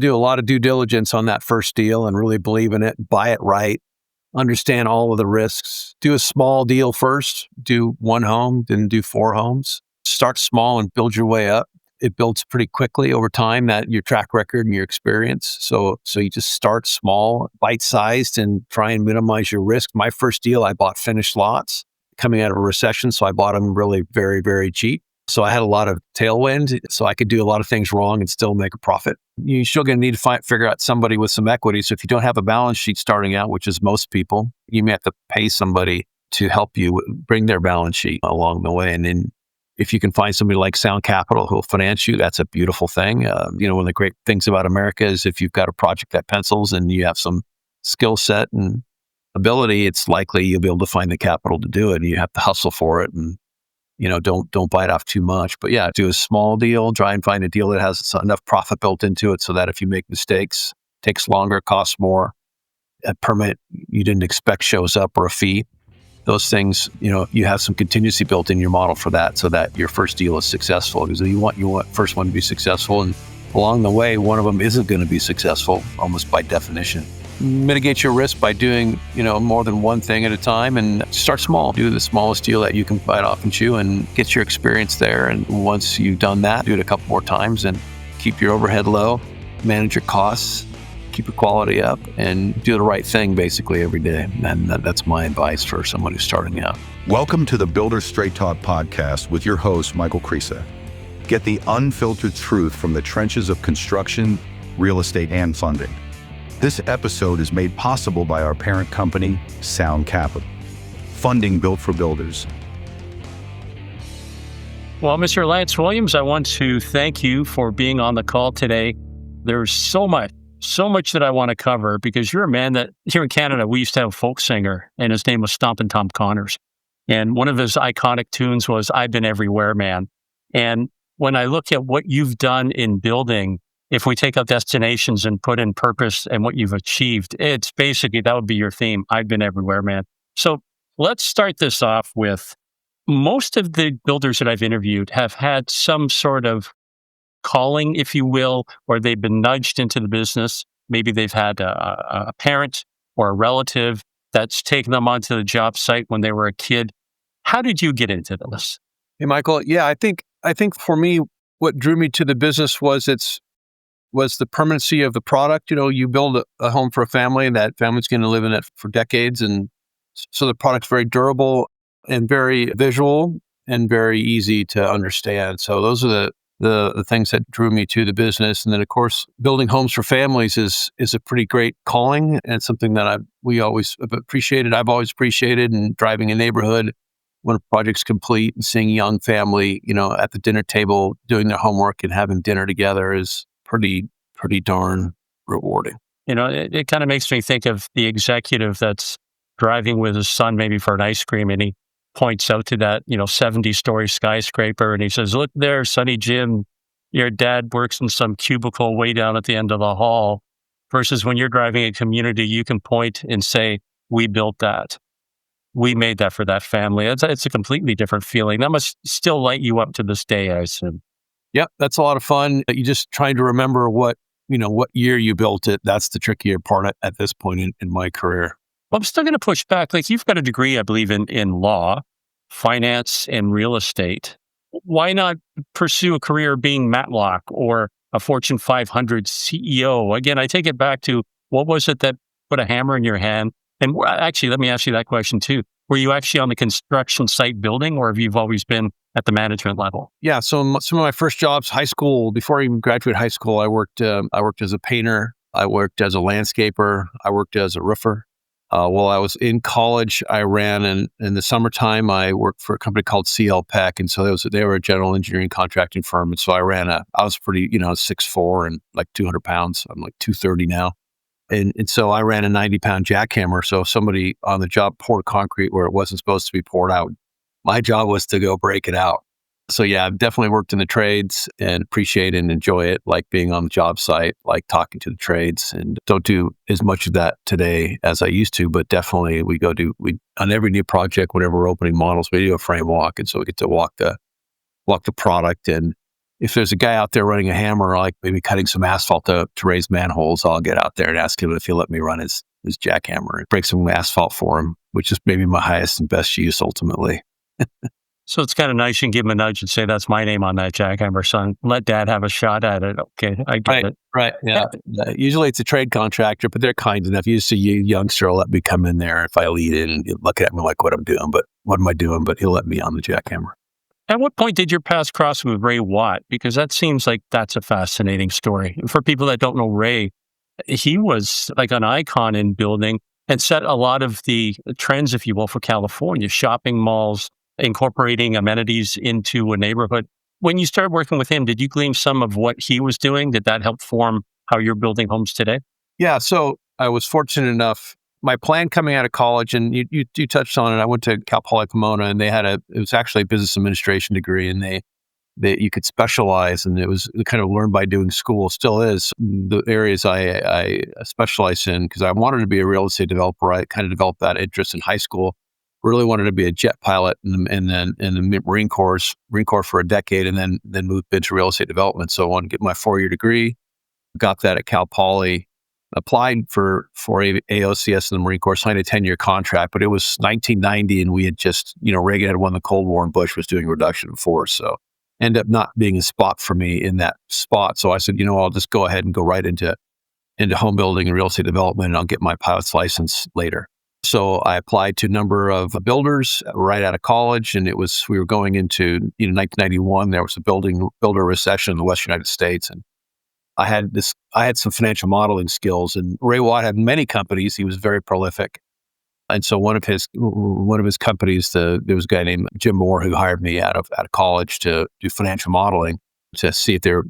Do a lot of due diligence on that first deal and really believe in it, buy it right, understand all of the risks. Do a small deal first, do one home, then do 4 homes. Start small and build your way up. It builds pretty quickly over time, that your track record and your experience. So you just start small, bite-sized, and try and minimize your risk. My first deal, I bought finished lots coming out of a recession, so I bought them really very, very cheap. So I had a lot of tailwind, so I could do a lot of things wrong and still make a profit. You're still going to need to figure out somebody with some equity. So if you don't have a balance sheet starting out, which is most people, you may have to pay somebody to help you bring their balance sheet along the way. And then if you can find somebody like Sound Capital who will finance you, that's a beautiful thing. One of the great things about America is if you've got a project that pencils and you have some skill set and ability, it's likely you'll be able to find the capital to do it. And you have to hustle for it, and don't bite off too much. But yeah, do a small deal, try and find a deal that has enough profit built into it so that if you make mistakes, it takes longer, costs more, a permit you didn't expect shows up, or a fee. Those things, you have some contingency built in your model for that, so that your first deal is successful. Because you want first one to be successful, and along the way, one of them isn't going to be successful, almost by definition. Mitigate your risk by doing, more than one thing at a time, and start small. Do the smallest deal that you can bite off and chew, and get your experience there. And once you've done that, do it a couple more times, and keep your overhead low, manage your costs, keep your quality up, and do the right thing basically every day. And that's my advice for someone who's starting out. Welcome to the Builder Straight Talk podcast with your host, Michael Creasa. Get the unfiltered truth from the trenches of construction, real estate, and funding. This episode is made possible by our parent company, Sound Capital, funding built for builders. Well, Mr. Lance Williams, I want to thank you for being on the call today. There's so much that I want to cover, because you're a man that here in Canada, we used to have a folk singer, and his name was Stompin' Tom Connors. And one of his iconic tunes was I've Been Everywhere, Man. And when I look at what you've done in building, if we take out destinations and put in purpose and what you've achieved, it's basically, that would be your theme. I've been everywhere, man. So let's start this off with, most of the builders that I've interviewed have had some sort of calling, if you will, or they've been nudged into the business. Maybe they've had a parent or a relative that's taken them onto the job site when they were a kid. How did you get into this? Hey, Michael. Yeah, I think for me, what drew me to the business was the permanency of the product. You build a home for a family, and that family's going to live in it for decades. And so the product's very durable and very visual and very easy to understand. So those are the things that drew me to the business. And then, of course, building homes for families is a pretty great calling, and something that we always have appreciated. I've always appreciated, and driving a neighborhood when a project's complete and seeing a young family, at the dinner table doing their homework and having dinner together is pretty darn rewarding. It kind of makes me think of the executive that's driving with his son maybe for an ice cream, and he points out to that 70-story skyscraper, and he says, "Look there, Sonny Jim, your dad works in some cubicle way down at the end of the hall." Versus when you're driving a community, you can point and say, "We built that. We made that for that family." It's a completely different feeling. That must still light you up to this day, I assume. Yep, that's a lot of fun. You just trying to remember what year you built it. That's the trickier part at this point in my career. Well, I'm still going to push back. Like, you've got a degree, I believe, in law, finance, and real estate. Why not pursue a career being Matlock or a Fortune 500 CEO? Again, I take it back to, what was it that put a hammer in your hand? And actually, let me ask you that question too. Were you actually on the construction site building, or have you always been at the management level? Yeah. So some of my first jobs, high school, before I even graduated high school, I worked as a painter. I worked as a landscaper. I worked as a roofer. While I was in college, I ran in the summertime. I worked for a company called CL Peck, and so they were a general engineering contracting firm. And so I was pretty, 6'4" and like 200 pounds. I'm like 230 now. And so I ran a 90-pound jackhammer. So if somebody on the job poured concrete where it wasn't supposed to be poured out, my job was to go break it out. So yeah, I've definitely worked in the trades and appreciate and enjoy it, like being on the job site, like talking to the trades, and don't do as much of that today as I used to, but definitely we on every new project, whenever we're opening models, we do a frame walk. And so we get to walk the product and if there's a guy out there running a hammer, like maybe cutting some asphalt to raise manholes, I'll get out there and ask him if he'll let me run his jackhammer and break some asphalt for him, which is maybe my highest and best use ultimately. So it's kind of nice you can give him a nudge and say, that's my name on that jackhammer, son. Let dad have a shot at it. Okay, I get it. Right. Yeah. Usually it's a trade contractor, but they're kind enough. Usually a youngster will let me come in there if I lead in and he'll look at me like what am I doing? But he'll let me on the jackhammer. At what point did your paths cross with Ray Watt? Because that seems like that's a fascinating story. For people that don't know Ray, he was like an icon in building and set a lot of the trends, if you will, for California, shopping malls, incorporating amenities into a neighborhood. When you started working with him, did you glean some of what he was doing? Did that help form how you're building homes today? Yeah. So I was fortunate enough. My plan coming out of college, and you touched on it. I went to Cal Poly Pomona, and it was actually a business administration degree, and they you could specialize, and it was kind of learned by doing school. Still is the areas I specialized in because I wanted to be a real estate developer. I kind of developed that interest in high school. Really wanted to be a jet pilot, and then in the Marine Corps for a decade, and then moved into real estate development. So I wanted to get my 4-year degree. Got that at Cal Poly. Applied for AOCS in the Marine Corps, signed a 10-year contract, but it was 1990, and we had just, Reagan had won the Cold War, and Bush was doing reduction in force. So ended up not being a spot for me in that spot. So I said, I'll just go ahead and go right into home building and real estate development, and I'll get my pilot's license later. So I applied to a number of builders right out of college, and we were going into 1991. There was a builder recession in the West United States, and I had some financial modeling skills, and Ray Watt had many companies. He was very prolific. And so one of his companies, there was a guy named Jim Moore who hired me out of college to do financial modeling to see if their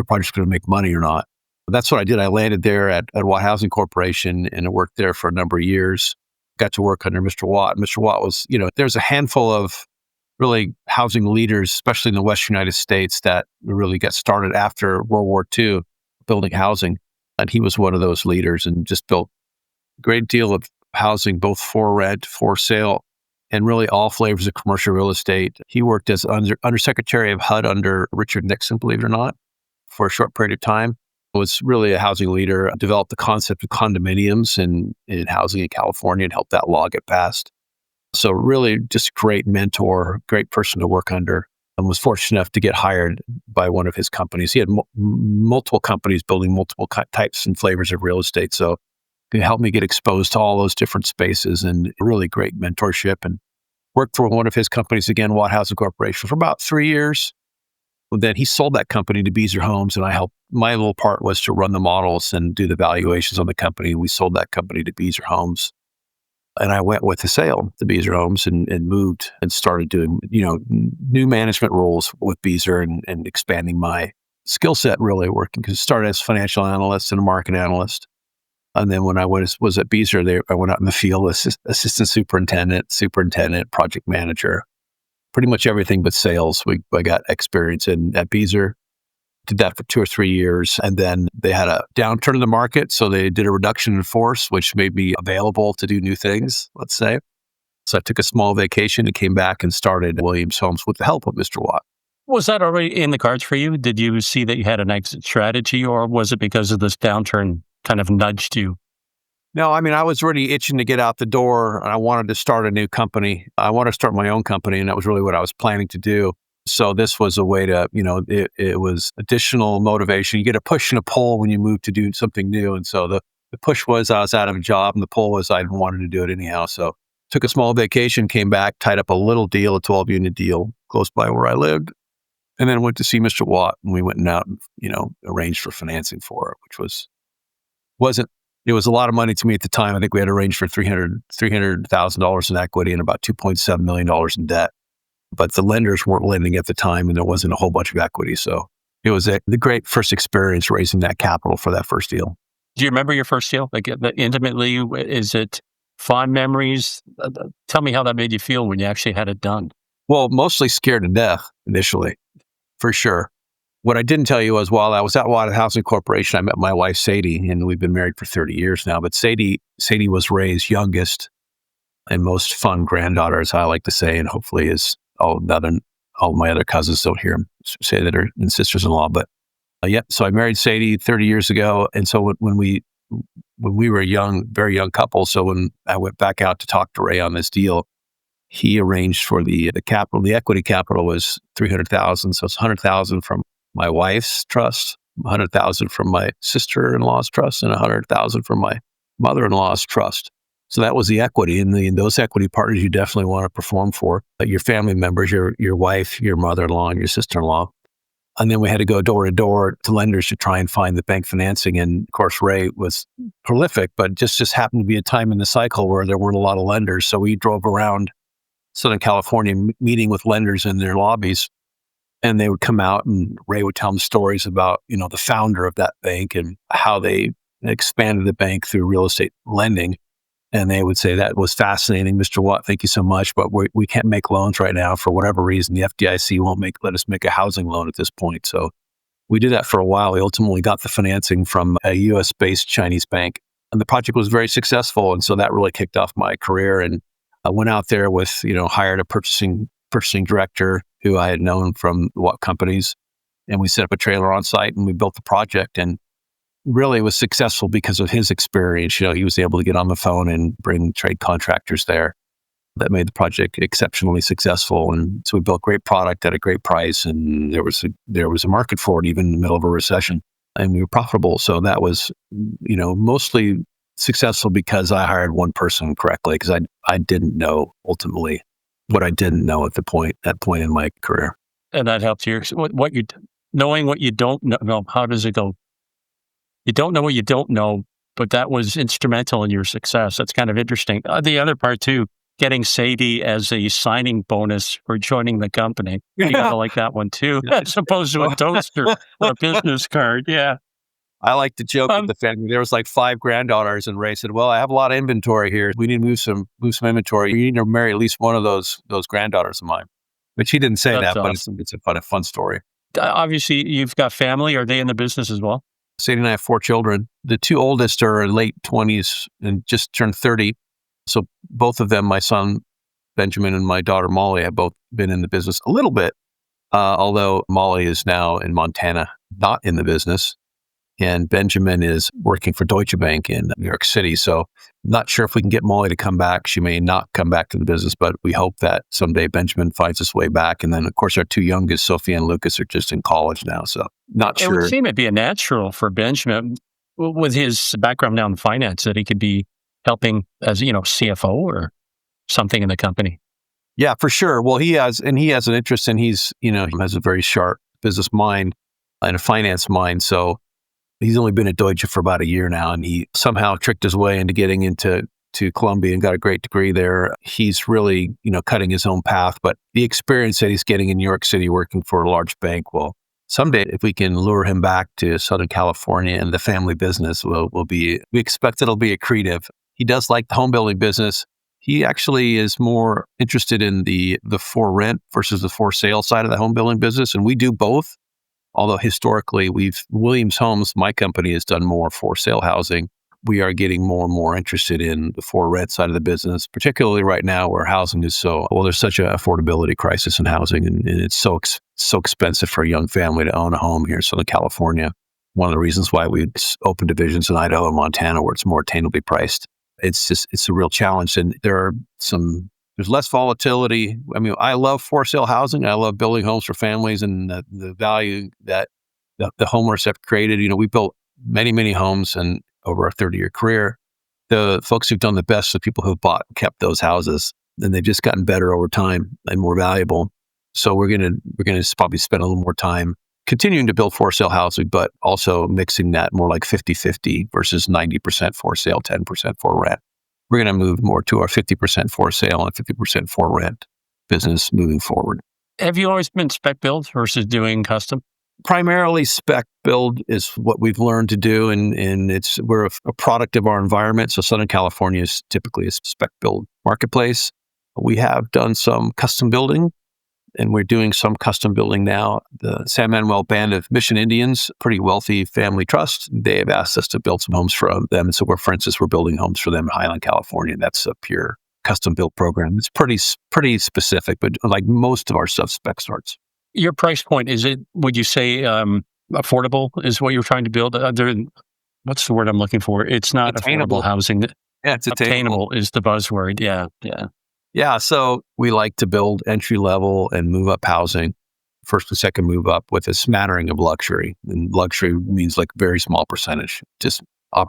project's going to make money or not. That's what I did. I landed there at Watt Housing Corporation, and I worked there for a number of years. Got to work under Mr. Watt. Mr. Watt was, there's a handful of really housing leaders, especially in the Western United States, that really got started after World War II building housing. And he was one of those leaders and just built a great deal of housing, both for rent, for sale, and really all flavors of commercial real estate. He worked as Undersecretary of HUD under Richard Nixon, believe it or not, for a short period of time. Was really a housing leader, developed the concept of condominiums in housing in California and helped that law get passed. So really just great mentor, great person to work under, and was fortunate enough to get hired by one of his companies. He had multiple companies building multiple types and flavors of real estate. So it helped me get exposed to all those different spaces and really great mentorship, and worked for one of his companies again, Watt Housing Corporation, for about 3 years. Then he sold that company to Beazer Homes, and my little part was to run the models and do the valuations on the company. We sold that company to Beazer Homes. And I went with the sale to Beazer Homes and moved and started doing, new management roles with Beazer and expanding my skill set, really working, because I started as a financial analyst and a market analyst. And then when I was at Beazer, I went out in the field, assistant superintendent, project manager, pretty much everything but sales. I got experience at Beazer. Did that for 2 or 3 years. And then they had a downturn in the market. So they did a reduction in force, which made me available to do new things, let's say. So I took a small vacation and came back and started Williams Homes with the help of Mr. Watt. Was that already in the cards for you? Did you see that you had an exit strategy, or was it because of this downturn kind of nudged you? No, I mean, I was already itching to get out the door, and I wanted to start a new company. I wanted to start my own company, and that was really what I was planning to do. So this was a way to, it was additional motivation. You get a push and a pull when you move to do something new. And so the push was I was out of a job, and the pull was I wanted to do it anyhow. So took a small vacation, came back, tied up a little deal, a 12-unit deal close by where I lived, and then went to see Mr. Watt, and we went out and, arranged for financing for it, which it was a lot of money to me at the time. I think we had arranged for $300,000 in equity and about $2.7 million in debt. But the lenders weren't lending at the time, and there wasn't a whole bunch of equity. So it was the great first experience raising that capital for that first deal. Do you remember your first deal? Like intimately, is it fond memories? Tell me how that made you feel when you actually had it done. Well, mostly scared to death initially, for sure. What I didn't tell you was while I was at Watt Housing Corporation, I met my wife, Sadie, and we've been married for 30 years now. But Sadie was Ray's youngest and most fun granddaughter, as I like to say, and hopefully is all my other cousins don't hear them say that, are and sisters-in-law. But yeah, so I married Sadie 30 years ago. And so when we were a very young couple, so when I went back out to talk to Ray on this deal, he arranged for the capital. The equity capital was 300,000. So it's 100,000 from my wife's trust, 100,000 from my sister-in-law's trust, and 100,000 from my mother-in-law's trust. So that was the equity. And those equity partners you definitely want to perform for, your family members, your wife, your mother-in-law, and your sister-in-law. And then we had to go door to door to lenders to try and find the bank financing. And of course, Ray was prolific, but just happened to be a time in the cycle where there weren't a lot of lenders. So we drove around Southern California meeting with lenders in their lobbies. And they would come out and Ray would tell them stories about, the founder of that bank and how they expanded the bank through real estate lending. And they would say, that was fascinating, Mr. Watt, thank you so much, but we can't make loans right now for whatever reason. The FDIC won't let us make a housing loan at this point. So we did that for a while. We ultimately got the financing from a US-based Chinese bank. And the project was very successful. And so that really kicked off my career. And I went out there with, hired a purchasing director who I had known from Watt companies. And we set up a trailer on site and we built the project. And really was successful because of his experience. He was able to get on the phone and bring trade contractors there. That made the project exceptionally successful. And so we built great product at a great price. And there was a market for it, even in the middle of a recession. And we were profitable. So that was, mostly successful because I hired one person correctly, because I didn't know ultimately what I didn't know at that point in my career. And that helps you. So knowing what you don't know, how does it go? You don't know what you don't know, but that was instrumental in your success. That's kind of interesting. The other part too, getting Sadie as a signing bonus for joining the company. You gotta like that one too, as opposed to a toaster or a business card. Yeah. I like to joke with the family. There was like 5 granddaughters, and Ray said, "Well, I have a lot of inventory here. We need to move some inventory. You need to marry at least one of those granddaughters of mine." But she didn't say That's that, awesome. but it's a fun story. Obviously, you've got family. Are they in the business as well? Sadie and I have 4 children. The 2 oldest are late 20s and just turned 30. So both of them, my son Benjamin and my daughter Molly, have both been in the business a little bit, although Molly is now in Montana, not in the business. And Benjamin is working for Deutsche Bank in New York City. So not sure if we can get Molly to come back. She may not come back to the business, but we hope that someday Benjamin finds his way back. And then, of course, our 2 youngest, Sophia and Lucas, are just in college now. So not sure. It would seem it'd be a natural for Benjamin, with his background now in finance, that he could be helping as, CFO or something in the company. Yeah, for sure. Well, he has an interest, and he's, he has a very sharp business mind and a finance mind. So he's only been at Deutsche for about a year now, and he somehow tricked his way into getting into Columbia and got a great degree there. He's really, cutting his own path, but the experience that he's getting in New York City working for a large bank, well, someday if we can lure him back to Southern California and the family business, we expect it'll be accretive. He does like the home building business. He actually is more interested in the for rent versus the for sale side of the home building business, and we do both. Although historically, Williams Homes, my company, has done more for sale housing. We are getting more and more interested in the for rent side of the business, particularly right now where housing is there's such an affordability crisis in housing, and it's so expensive for a young family to own a home here in Southern California. One of the reasons why we open divisions in Idaho and Montana where it's more attainably priced. It's a real challenge, and there's less volatility. I mean, I love for sale housing. I love building homes for families and the value that the homeowners have created. We built many, many homes and over a 30-year career. The folks who've done the best are people who've bought and kept those houses, and they've just gotten better over time and more valuable. So we're going to probably spend a little more time continuing to build for sale housing, but also mixing that more like 50-50 versus 90% for sale, 10% for rent. We're going to move more to our 50% for sale and 50% for rent business moving forward. Have you always been spec build versus doing custom? Primarily spec build is what we've learned to do, and we're a product of our environment. So Southern California is typically a spec build marketplace. We have done some custom building, and we're doing some custom building now. The San Manuel Band of Mission Indians, pretty wealthy family trust, they have asked us to build some homes for them. And so for instance, we're building homes for them in Highland, California. And that's a pure custom built program. It's pretty specific, but like most of our stuff spec starts. Your price point, would you say, affordable is what you're trying to build? What's the word I'm looking for? It's not affordable Attainable. housing. Yeah, it's attainable. Obtainable is the buzzword. Yeah. Yeah. Yeah, so we like to build entry level and move up housing, first and second move up with a smattering of luxury. And luxury means like very small percentage, just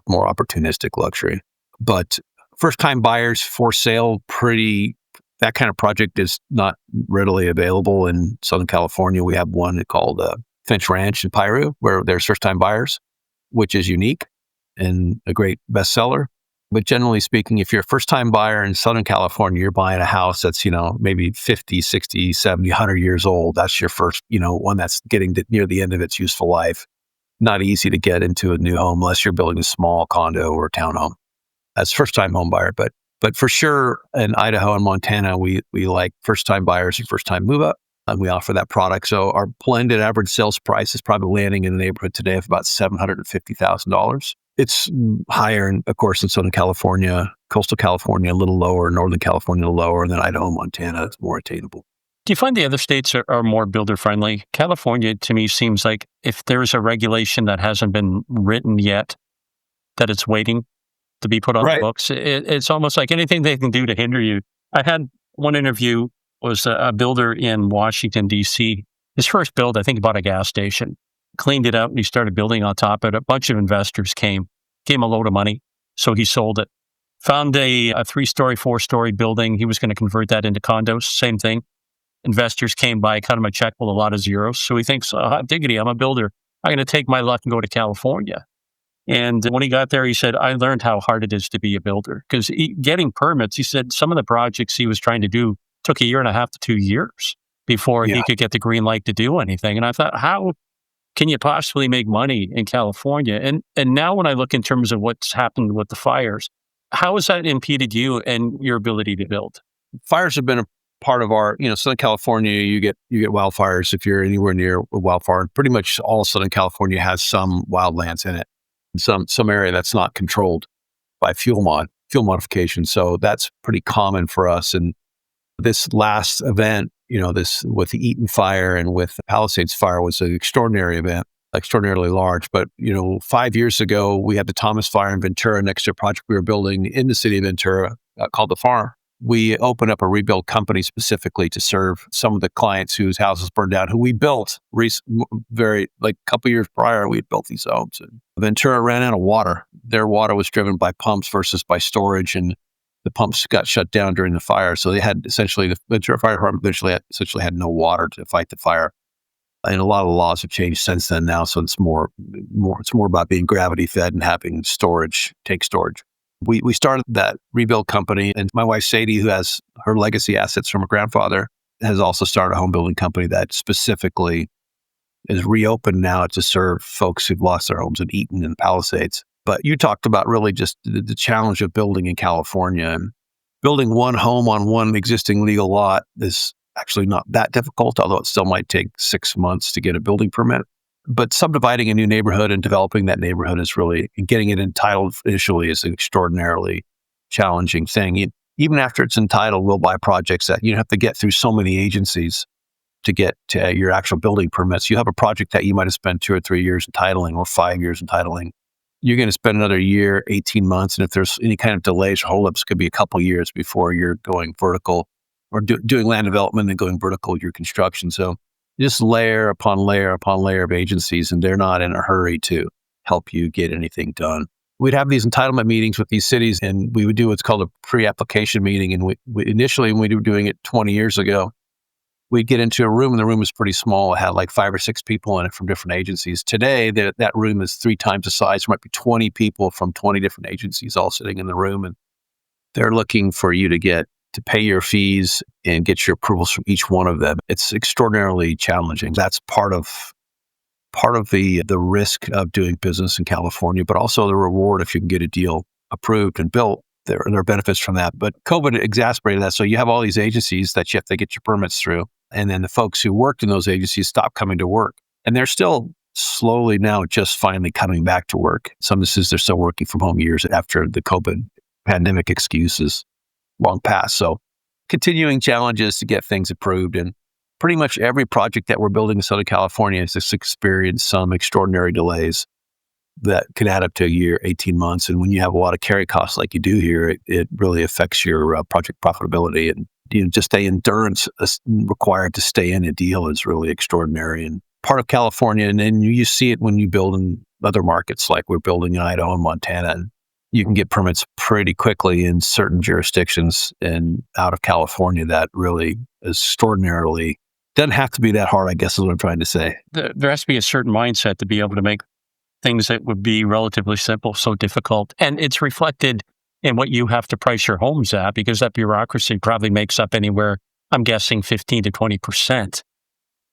more opportunistic luxury. But first time buyers for sale, that kind of project is not readily available in Southern California. We have one called Finch Ranch in Piru, where there's first time buyers, which is unique and a great bestseller. But generally speaking, if you're a first-time buyer in Southern California, you're buying a house that's, maybe 50, 60, 70, 100 years old. That's your first, one that's getting near the end of its useful life. Not easy to get into a new home unless you're building a small condo or townhome as first-time home buyer. But for sure, in Idaho and Montana, we like first-time buyers and first-time move-up, and we offer that product. So our blended average sales price is probably landing in the neighborhood today of about $750,000. It's higher, of course, in Southern California, coastal California, a little lower, Northern California, a little lower, and then Idaho, Montana, it's more attainable. Do you find the other states are more builder friendly? California, to me, seems like if there's a regulation that hasn't been written yet, that it's waiting to be put on the books. It's almost like anything they can do to hinder you. I had one interview, was a builder in Washington, D.C. His first build, I think, he bought a gas station, cleaned it out, and he started building on top of it. A bunch of investors gave him a load of money, so he sold it. Found a 3-story, 4-story building. He was going to convert that into condos. Same thing. Investors came by, cut him a check with a lot of zeros. So he thinks, diggity, I'm a builder. I'm going to take my luck and go to California. And when he got there, he said, I learned how hard it is to be a builder. Because getting permits, he said some of the projects he was trying to do took 1.5 to 2 years before he could get the green light to do anything. And I thought, how can you possibly make money in California? And now when I look in terms of what's happened with the fires, how has that impeded you and your ability to build? Fires have been a part of our, Southern California, you get wildfires if you're anywhere near a wildfire. Pretty much all of Southern California has some wildlands in it, some area that's not controlled by fuel modification. So that's pretty common for us. And this last event, this with the Eaton fire and with the Palisades fire was an extraordinary event, extraordinarily large. But, 5 years ago, we had the Thomas fire in Ventura next to a project we were building in the city of Ventura called The Farm. We opened up a rebuild company specifically to serve some of the clients whose houses burned down, who we built a couple years prior. We had built these homes. And Ventura ran out of water. Their water was driven by pumps versus by storage, and the pumps got shut down during the fire. So they had essentially, the Ventura Fire Department essentially had no water to fight the fire. And a lot of the laws have changed since then now. So it's more about being gravity fed and having take storage. We started that rebuild company, and my wife Sadie, who has her legacy assets from her grandfather, has also started a home building company that specifically is reopened now to serve folks who've lost their homes in Eaton and Palisades. But you talked about really just the challenge of building in California, and building one home on one existing legal lot is actually not that difficult, although it still might take 6 months to get a building permit. But subdividing a new neighborhood and developing that neighborhood is really, getting it entitled initially is an extraordinarily challenging thing. Even after it's entitled, we'll buy projects that you have to get through so many agencies to get to your actual building permits. You have a project that you might have spent 2 or 3 years entitling or 5 years entitling. You're going to spend another year, 18 months. And if there's any kind of delays or holdups, it could be a couple years before you're going vertical or doing land development and going vertical with your construction. So just layer upon layer upon layer of agencies, and they're not in a hurry to help you get anything done. We'd have these entitlement meetings with these cities, and we would do what's called a pre-application meeting. And we initially, when we were doing it 20 years ago, we'd get into a room, and the room was pretty small. It had like 5 or 6 people in it from different agencies. Today, that room is 3 times the size. There might be 20 people from 20 different agencies all sitting in the room, and they're looking for you to pay your fees and get your approvals from each one of them. It's extraordinarily challenging. That's part of the risk of doing business in California, but also the reward if you can get a deal approved and built. There are benefits from that. But COVID exacerbated that. So you have all these agencies that you have to get your permits through. And then the folks who worked in those agencies stopped coming to work. And they're still slowly now just finally coming back to work. Some instances, they're still working from home years after the COVID pandemic excuses long past. So continuing challenges to get things approved. And pretty much every project that we're building in Southern California has just experienced some extraordinary delays that can add up to a year, 18 months. And when you have a lot of carry costs like you do here, it really affects your project profitability. And just the endurance required to stay in a deal is really extraordinary. And part of California, and then you see it when you build in other markets, like we're building in Idaho and Montana. And you can get permits pretty quickly in certain jurisdictions and out of California that really is extraordinarily, doesn't have to be that hard, I guess is what I'm trying to say. There has to be a certain mindset to be able to make things that would be relatively simple so difficult. And it's reflected in what you have to price your homes at, because that bureaucracy probably makes up anywhere, I'm guessing 15 to 20%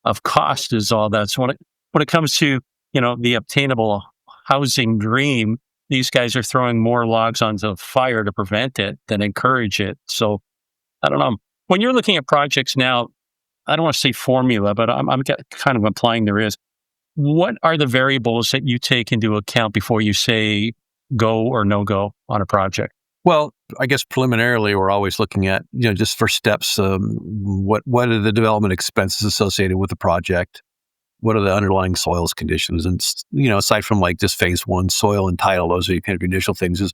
of cost is all that. So when it comes to, the obtainable housing dream, these guys are throwing more logs onto the fire to prevent it than encourage it. So I don't know. When you're looking at projects now, I don't want to say formula, but I'm kind of implying there is. What are the variables that you take into account before you say go or no go on a project? Well, I guess preliminarily, we're always looking at, just first steps. What are the development expenses associated with the project? What are the underlying soils conditions? And, aside from like just phase one, soil and title, those are kind of initial things, is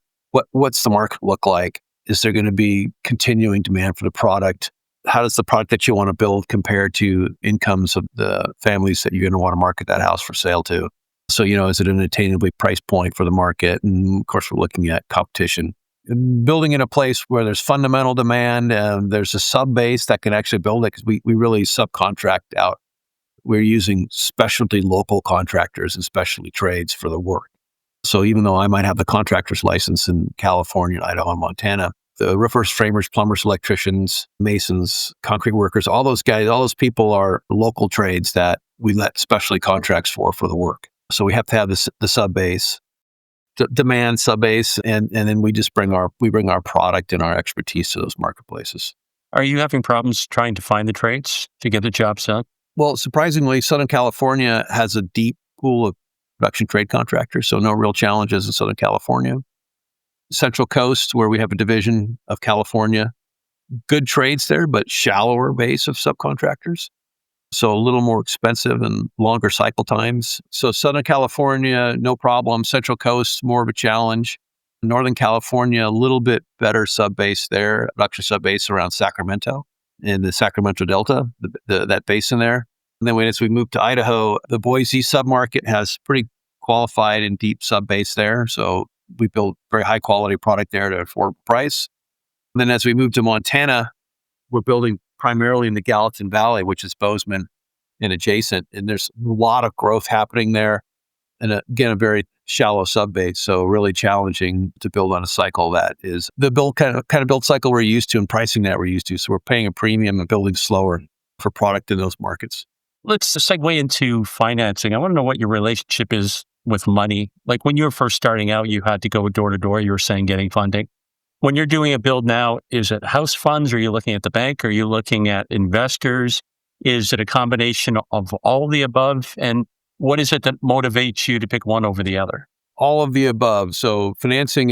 what's the market look like? Is there going to be continuing demand for the product? How does the product that you want to build compare to incomes of the families that you're going to want to market that house for sale to? So, is it an attainably price point for the market? And of course, we're looking at competition. And building in a place where there's fundamental demand and there's a sub base that can actually build it, because we really subcontract out. We're using specialty local contractors and specialty trades for the work. So even though I might have the contractor's license in California, Idaho, and Montana, the roofers, framers, plumbers, electricians, masons, concrete workers, all those guys, all those people are local trades that we let specialty contracts for the work. So we have to have the sub base, demand sub base, and then we just bring our product and our expertise to those marketplaces. Are you having problems trying to find the trades to get the jobs done? Well, surprisingly, Southern California has a deep pool of production trade contractors, so no real challenges in Southern California. Central Coast, where we have a division of California, good trades there, but shallower base of subcontractors. So a little more expensive and longer cycle times. So Southern California, no problem. Central Coast, more of a challenge. Northern California, a little bit better sub-base there, production sub-base around Sacramento in the Sacramento Delta, that basin there. And then as we move to Idaho, the Boise submarket has pretty qualified and deep sub-base there. So we build very high quality product there at an affordable price. And then as we move to Montana, we're building primarily in the Gallatin Valley, which is Bozeman and adjacent. And there's a lot of growth happening there. And again, a very shallow sub-base. So really challenging to build on a cycle that is the build kind of build cycle we're used to and pricing that we're used to. So we're paying a premium and building slower for product in those markets. Let's segue into financing. I want to know what your relationship is with money. Like when you were first starting out, you had to go door to door, you were saying getting funding. When you're doing a build now, is it house funds? Are you looking at the bank? Are you looking at investors? Is it a combination of all of the above? And what is it that motivates you to pick one over the other? All of the above. So financing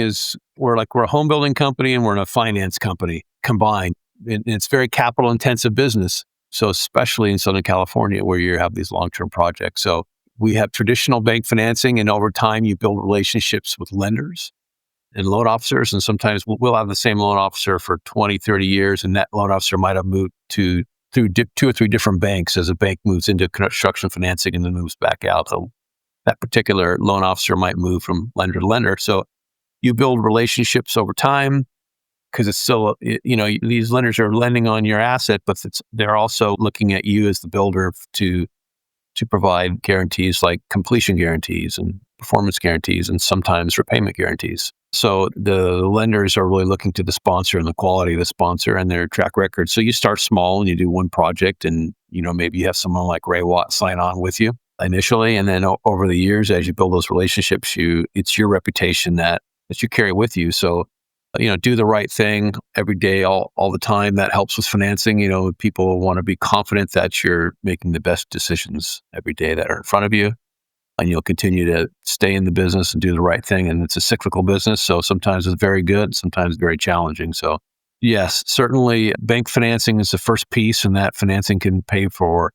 we're a home building company and we're a finance company combined. And it's very capital intensive business. So especially in Southern California where you have these long-term projects. So we have traditional bank financing, and over time you build relationships with lenders and loan officers. And sometimes we'll have the same loan officer for 20, 30 years. And that loan officer might have moved through two or three different banks as a bank moves into construction financing and then moves back out. So that particular loan officer might move from lender to lender. So you build relationships over time because it's still, these lenders are lending on your asset, but they're also looking at you as the builder to provide guarantees like completion guarantees and performance guarantees and sometimes repayment guarantees. So the lenders are really looking to the sponsor and the quality of the sponsor and their track record. So you start small and you do one project and, maybe you have someone like Ray Watt sign on with you initially. And then over the years, as you build those relationships, it's your reputation that you carry with you. So, do the right thing every day, all the time. That helps with financing. People want to be confident that you're making the best decisions every day that are in front of you. And you'll continue to stay in the business and do the right thing. And it's a cyclical business. So sometimes it's very good, sometimes very challenging. So Yes, certainly bank financing is the first piece, and that financing can pay for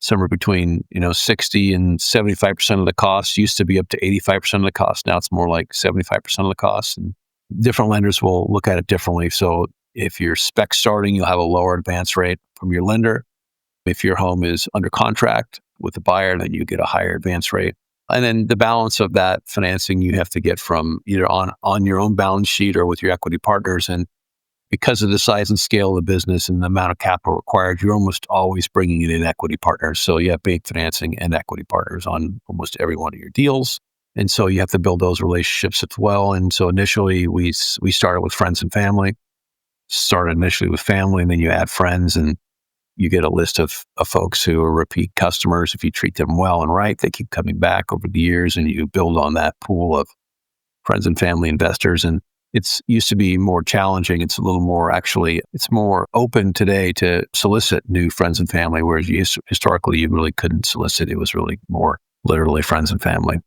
somewhere between 60 and 75% of the cost. Used to be up to 85% of the cost. Now it's more like 75% of the cost. And different lenders will look at it differently. So if you're spec starting, you'll have a lower advance rate from your lender. If your home is under contract with the buyer, then you get a higher advance rate. And then the balance of that financing you have to get from either on your own balance sheet or with your equity partners. And because of the size and scale of the business and the amount of capital required, you're almost always bringing in equity partners. So you have bank financing and equity partners on almost every one of your deals. And so you have to build those relationships as well. And so initially we started with friends and family, and then you add friends, and you get a list of folks who are repeat customers. If you treat them well and right, they keep coming back over the years, and you build on that pool of friends and family investors. And it's used to be more challenging. It's a little more, actually, it's more open today to solicit new friends and family, whereas historically you really couldn't solicit. It was really more literally friends and family.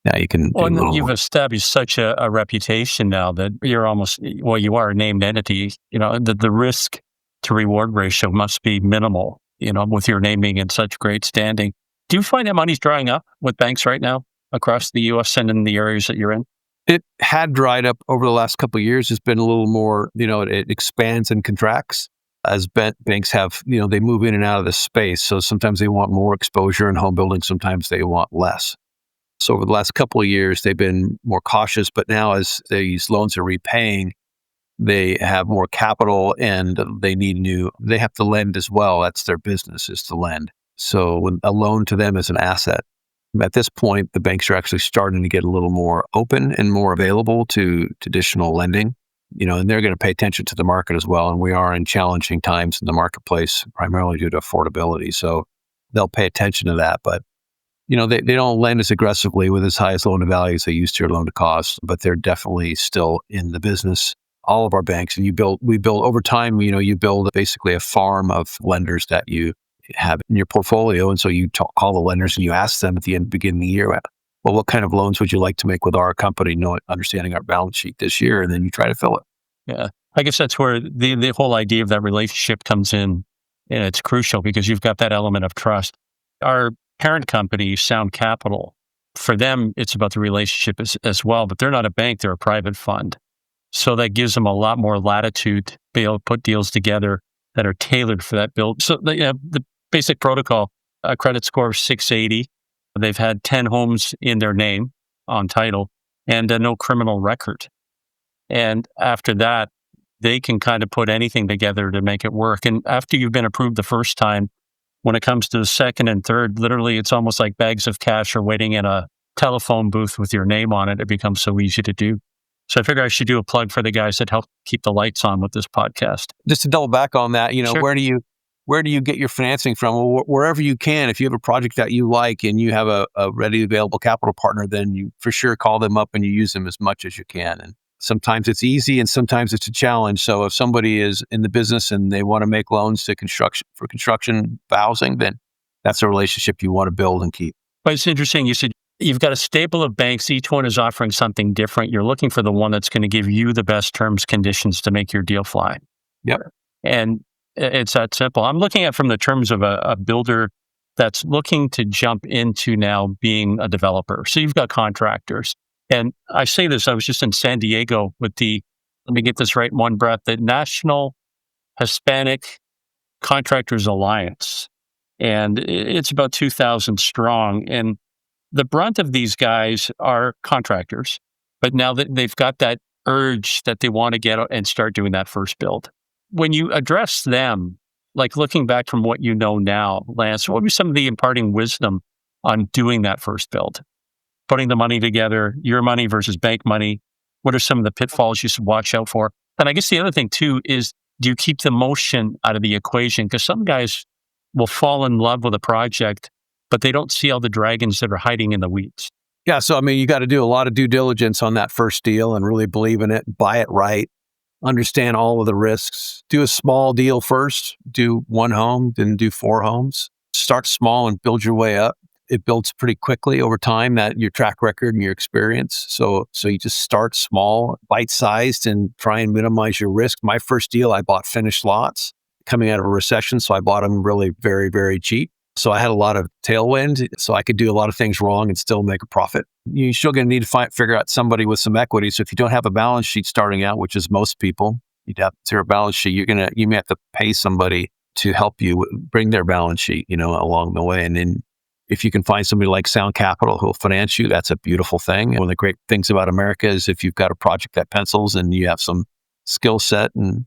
Now you can do a little You've more. established such a reputation now that you're almost, well, you are a named entity. The risk to reward ratio must be minimal, with your name being in such great standing. Do you find that money's drying up with banks right now across the U.S. and in the areas that you're in? It had dried up over the last couple of years. It's been a little more, it expands and contracts as banks have, they move in and out of the space. So sometimes they want more exposure in home building. Sometimes they want less. So over the last couple of years, they've been more cautious. But now as these loans are repaying, they have more capital and they have to lend as well. That's their business, is to lend. So when a loan to them is an asset. At this point, the banks are actually starting to get a little more open and more available to traditional lending, and they're going to pay attention to the market as well. And we are in challenging times in the marketplace, primarily due to affordability. So they'll pay attention to that. But, they don't lend as aggressively with as high as loan to value as they used to, or loan to cost, but they're definitely still in the business. All of our banks, and we build over time, you build basically a farm of lenders that you have in your portfolio. And so you call the lenders and you ask them at the beginning of the year, well, what kind of loans would you like to make with our company, understanding our balance sheet this year? And then you try to fill it. Yeah. I guess that's where the whole idea of that relationship comes in. And it's crucial because you've got that element of trust. Our parent company, Sound Capital, for them, it's about the relationship as well, but they're not a bank, they're a private fund. So that gives them a lot more latitude to be able to put deals together that are tailored for that build. So the basic protocol, a credit score of 680. They've had 10 homes in their name on title and no criminal record. And after that, they can kind of put anything together to make it work. And after you've been approved the first time, when it comes to the second and third, literally it's almost like bags of cash are waiting in a telephone booth with your name on it. It becomes so easy to do. So I figure I should do a plug for the guys that help keep the lights on with this podcast. Just to double back on that, Sure. where do you get your financing from? Well, wherever you can. If you have a project that you like and you have a ready available capital partner, then you for sure call them up and you use them as much as you can. And sometimes it's easy and sometimes it's a challenge. So if somebody is in the business and they want to make loans to construction housing, then that's a relationship you want to build and keep. But it's interesting. You said you've got a stable of banks. Each one is offering something different. You're looking for the one that's going to give you the best terms, conditions to make your deal fly. Yep. And it's that simple. I'm looking at from the terms of a builder that's looking to jump into now being a developer. So you've got contractors. And I say this, I was just in San Diego with let me get this right in one breath, the National Hispanic Contractors Alliance. And it's about 2,000 strong. And the brunt of these guys are contractors. But now that they've got that urge that they want to get out and start doing that first build. When you address them, like looking back from what you know now, Lance, what would be some of the imparting wisdom on doing that first build? Putting the money together, your money versus bank money. What are some of the pitfalls you should watch out for? And I guess the other thing too is, do you keep the emotion out of the equation? Because some guys will fall in love with a project, but they don't see all the dragons that are hiding in the weeds. Yeah. So, you got to do a lot of due diligence on that first deal and really believe in it, buy it right, understand all of the risks, do a small deal first, do one home, then do 4 homes, start small and build your way up. it builds pretty quickly over time, that your track record and your experience. So you just start small, bite-sized, and try and minimize your risk. My first deal, I bought finished lots coming out of a recession. So I bought them really very, very cheap. So I had a lot of tailwind, so I could do a lot of things wrong and still make a profit. You're still going to need to figure out somebody with some equity. So if you don't have a balance sheet starting out, which is most people, you'd have zero balance sheet. You may have to pay somebody to help you bring their balance sheet, along the way. And then if you can find somebody like Sound Capital who will finance you, that's a beautiful thing. And one of the great things about America is if you've got a project that pencils and you have some skill set and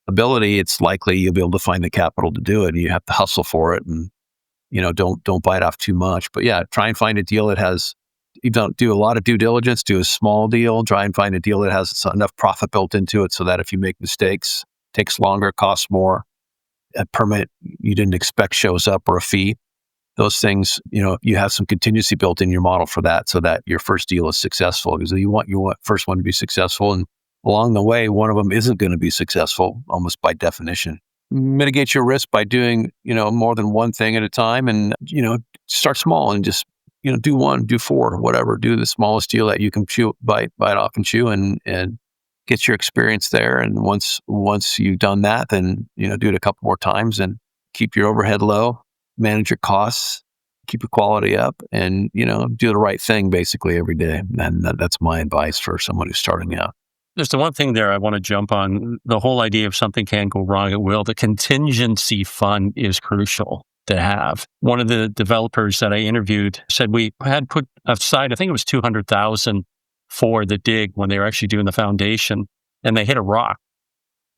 ability, it's likely you'll be able to find the capital to do it. You have to hustle for it, and don't bite off too much. But yeah, try and find a deal that has, you don't do a lot of due diligence, do a small deal, try and find a deal that has enough profit built into it so that if you make mistakes, it takes longer, costs more, a permit you didn't expect shows up, or a fee. Those things, you have some contingency built in your model for that, so that your first deal is successful, because you want first one to be successful. And along the way, one of them isn't going to be successful almost by definition. Mitigate your risk by doing, more than one thing at a time, and, start small and just, do one, do four, whatever, do the smallest deal that you can bite off and chew, and get your experience there. And once you've done that, then, do it a couple more times and keep your overhead low, manage your costs, keep your quality up, and, do the right thing basically every day. And that's my advice for someone who's starting out. There's the one thing there I want to jump on. The whole idea of something can go wrong, it will. The contingency fund is crucial to have. One of the developers that I interviewed said we had put aside, I think it was $200,000 for the dig when they were actually doing the foundation, and they hit a rock.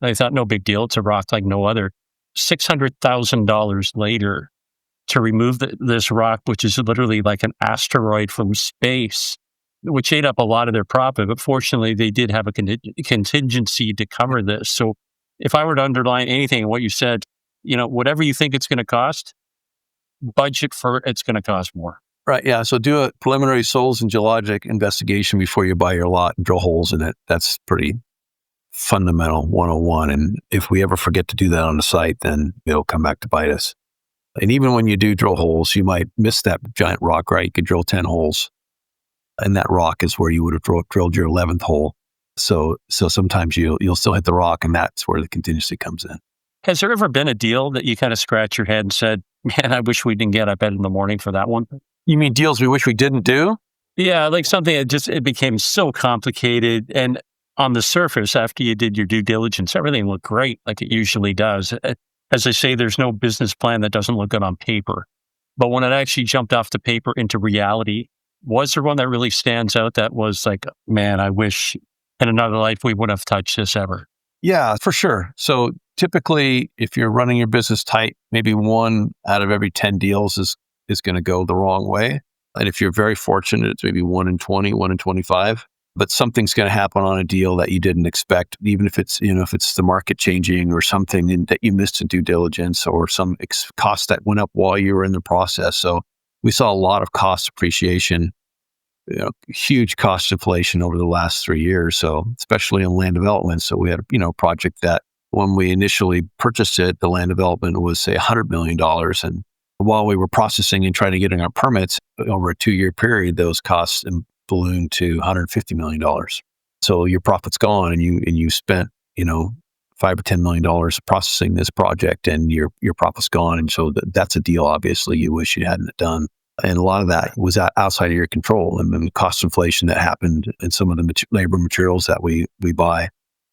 They thought, no big deal. It's a rock like no other. $600,000 later to remove this rock, which is literally like an asteroid from space, which ate up a lot of their profit. But fortunately, they did have a contingency to cover this. So if I were to underline anything in what you said, whatever you think it's going to cost, budget for it's going to cost more. Right. Yeah. So do a preliminary soils and geologic investigation before you buy your lot and drill holes in it. That's pretty fundamental 101. And if we ever forget to do that on the site, then it'll come back to bite us. And even when you do drill holes, you might miss that giant rock, right? You could drill 10 holes, and that rock is where you would have drilled your 11th hole. So sometimes you'll still hit the rock, and that's where the contingency comes in. Has there ever been a deal that you kind of scratch your head and said, man, I wish we didn't get up in the morning for that one? You mean deals we wish we didn't do? Yeah, like something that it became so complicated. And on the surface, after you did your due diligence, everything looked great, like it usually does. As I say, there's no business plan that doesn't look good on paper. But when it actually jumped off the paper into reality, was there one that really stands out that was like, man, I wish in another life we wouldn't have touched this ever? Yeah, for sure. So typically, if you're running your business tight, maybe 1 out of every 10 deals is going to go the wrong way. And if you're very fortunate, it's maybe 1 in 20, 1 in 25. But something's going to happen on a deal that you didn't expect, even if it's, if it's the market changing or something that you missed in due diligence, or some cost that went up while you were in the process. So we saw a lot of cost appreciation, huge cost inflation over the last 3 years. So especially in land development. So we had, a project that when we initially purchased it, the land development was say $100 million. And while we were processing and trying to get our permits over a 2-year period, those costs ballooned to $150 million. So your profit's gone, and you spent, $5 or $10 million processing this project, and your profit's gone. And so that's a deal, obviously, you wish you hadn't done. And a lot of that was outside of your control, and the cost inflation that happened in some of the labor materials that we buy.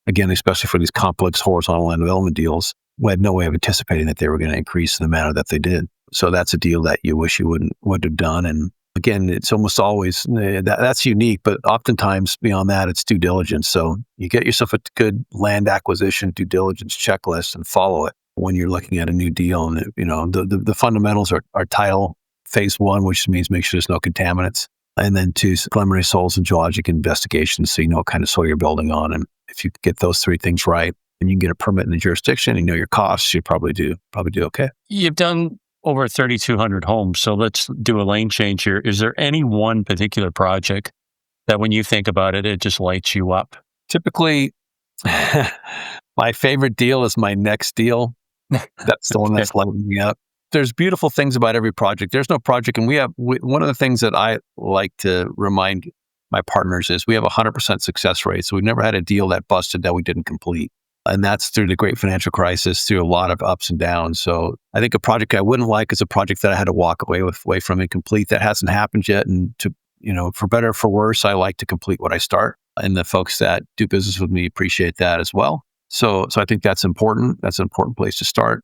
Again, especially for these complex horizontal land development deals, we had no way of anticipating that they were going to increase in the manner that they did. So that's a deal that you wish you would have done. And again, it's almost always, that's unique, but oftentimes beyond that, it's due diligence. So you get yourself a good land acquisition due diligence checklist and follow it when you're looking at a new deal. And the fundamentals are title, phase 1, which means make sure there's no contaminants. And then 2, preliminary soils and geologic investigations, so you know what kind of soil you're building on. And if you get those 3 things right, and you can get a permit in the jurisdiction, you know your costs, you probably do okay. You've done over 3,200 homes, so let's do a lane change here. Is there any one particular project that when you think about it, it just lights you up? Typically, my favorite deal is my next deal. That's the one that's lighting me up. there's beautiful things about every project. There's no project, and one of the things that I like to remind my partners is we have a 100% success rate. So we've never had a deal that busted that we didn't complete. And that's through the great financial crisis, through a lot of ups and downs. So I think a project I wouldn't like is a project that I had to walk away from incomplete. That hasn't happened yet. And for better or for worse, I like to complete what I start. And the folks that do business with me appreciate that as well. So I think that's important. That's an important place to start.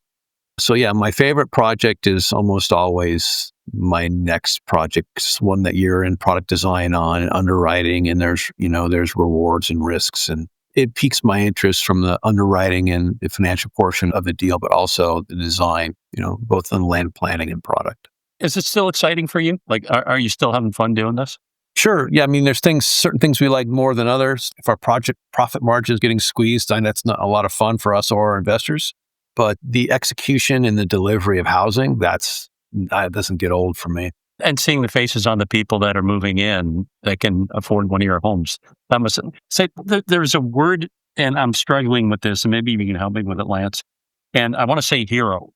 So yeah, my favorite project is almost always my next project. It's one that you're in product design on and underwriting, and there's rewards and risks, and it piques my interest from the underwriting and the financial portion of the deal, but also the design, both on land planning and product. Is it still exciting for you? Like, are you still having fun doing this? Sure. Yeah. I mean, there's certain things we like more than others. If our project profit margin is getting squeezed, then that's not a lot of fun for us or our investors. But the execution and the delivery of housing, that doesn't get old for me. And seeing the faces on the people that are moving in that can afford one of your homes. That must say there's a word, and I'm struggling with this, and maybe you can help me with it, Lance. And I want to say hero,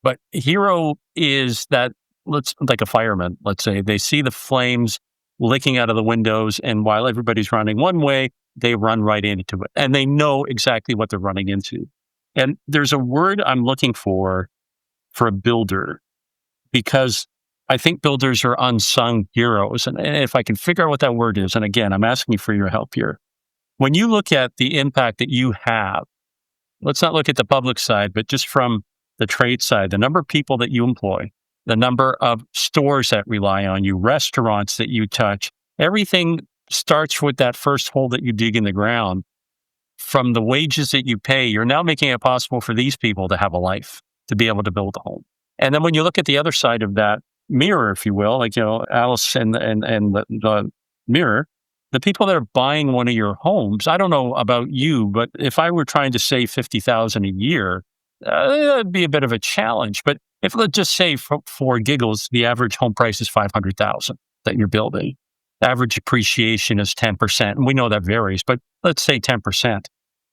but hero is that, like a fireman, let's say, they see the flames licking out of the windows, and while everybody's running one way, they run right into it, and they know exactly what they're running into. And there's a word I'm looking for a builder, because I think builders are unsung heroes. And if I can figure out what that word is, and again, I'm asking you for your help here. When you look at the impact that you have, let's not look at the public side, but just from the trade side, the number of people that you employ, the number of stores that rely on you, restaurants that you touch, everything starts with that first hole that you dig in the ground. From the wages that you pay, you're now making it possible for these people to have a life, to be able to build a home. And then when you look at the other side of that mirror, if you will, like, Alice and the mirror, the people that are buying one of your homes, I don't know about you, but if I were trying to save $50,000 a year, that'd be a bit of a challenge. But if, let's just say for giggles, the average home price is $500,000 that you're building. Average appreciation is 10%. And we know that varies, but let's say 10%.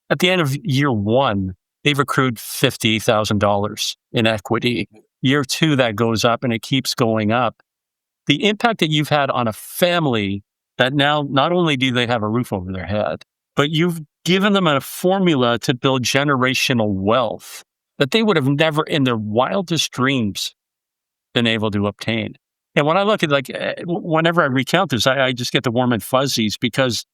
At the end of year one, they've accrued $50,000 in equity. Year two, that goes up and it keeps going up. The impact that you've had on a family that now not only do they have a roof over their head, but you've given them a formula to build generational wealth that they would have never in their wildest dreams been able to obtain. And when I look at, whenever I recount this, I just get the warm and fuzzies, because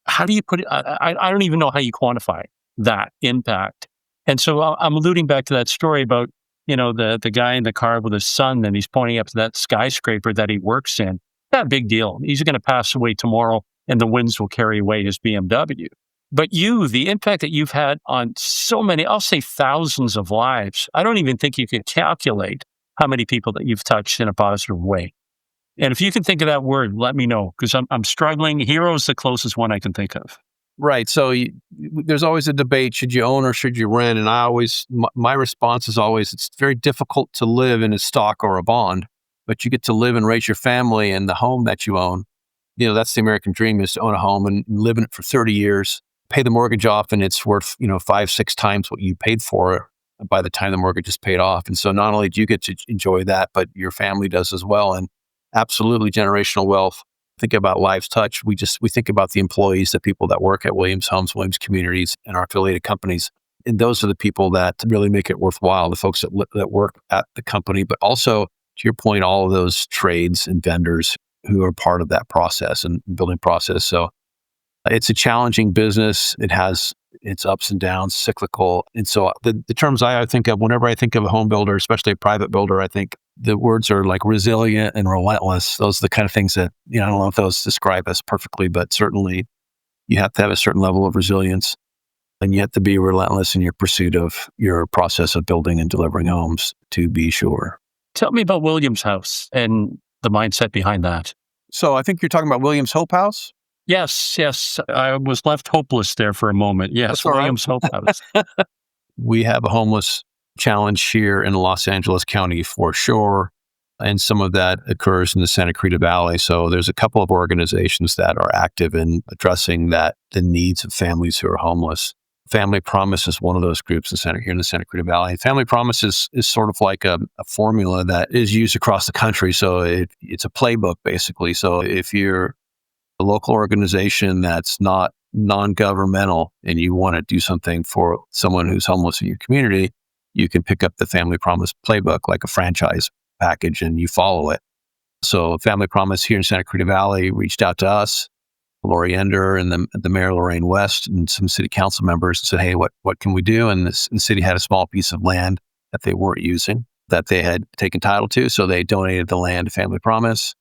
how do you put it? I don't even know how you quantify that impact. And so I'm alluding back to that story about, the guy in the car with his son, and he's pointing up to that skyscraper that he works in. Not a big deal. He's going to pass away tomorrow, and the winds will carry away his BMW. But the impact that you've had on so many, I'll say thousands of lives, I don't even think you can calculate how many people that you've touched in a positive way. And if you can think of that word, let me know, because I'm struggling. Hero is the closest one I can think of. Right. So there's always a debate, should you own or should you rent? And my response is always, it's very difficult to live in a stock or a bond, but you get to live and raise your family in the home that you own. That's the American dream, is to own a home and live in it for 30 years, pay the mortgage off, and it's worth, 5-6 times what you paid for it by the time the mortgage is paid off. And so not only do you get to enjoy that, but your family does as well. And absolutely generational wealth. Think about Lives Touch. We think about the employees, the people that work at Williams Homes, Williams Communities, and our affiliated companies. And those are the people that really make it worthwhile, the folks that work at the company, but also, to your point, all of those trades and vendors who are part of that process and building process. So it's a challenging business. It has its ups and downs, cyclical. And so the terms I think of whenever I think of a home builder, especially a private builder, I think the words are like resilient and relentless. Those are the kind of things that, I don't know if those describe us perfectly, but certainly you have to have a certain level of resilience, and you have to be relentless in your pursuit of your process of building and delivering homes, to be sure. Tell me about Williams House and the mindset behind that. So I think you're talking about Williams Hope House? Yes. I was left hopeless there for a moment. Yes, Williams Hope House. We have a homeless challenge here in Los Angeles County for sure, and some of that occurs in the Santa Cruz Valley. So there's a couple of organizations that are active in addressing the needs of families who are homeless. Family Promise is one of those groups here in the Santa Cruz Valley. Family Promise is sort of like a formula that is used across the country. So it's a playbook, basically. So if you're a local organization that's not non-governmental and you want to do something for someone who's homeless in your community, you can pick up the Family Promise playbook like a franchise package and you follow it. So Family Promise here in Santa Cruz Valley reached out to us, Lori Ender and the Mayor Lorraine West and some city council members and said, hey, what can we do? And the city had a small piece of land that they weren't using that they had taken title to. So they donated the land to Family Promise.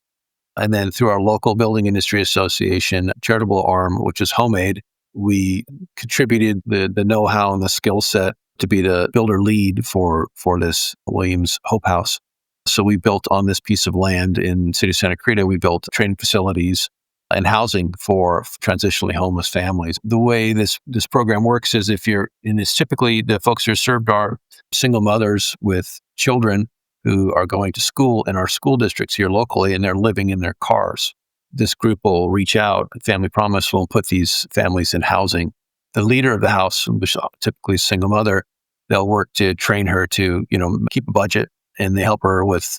And then through our local building industry association charitable arm, which is Homemade, we contributed the know-how and the skill set to be the builder lead for this Williams Hope House. So we built on this piece of land in City of Santa Cruz, we built training facilities and housing for transitionally homeless families. The way this program works is typically the folks who are served are single mothers with children who are going to school in our school districts here locally, and they're living in their cars. This group will reach out, Family Promise will put these families in housing. The leader of the house, which is typically a single mother, they'll work to train her to, keep a budget, and they help her with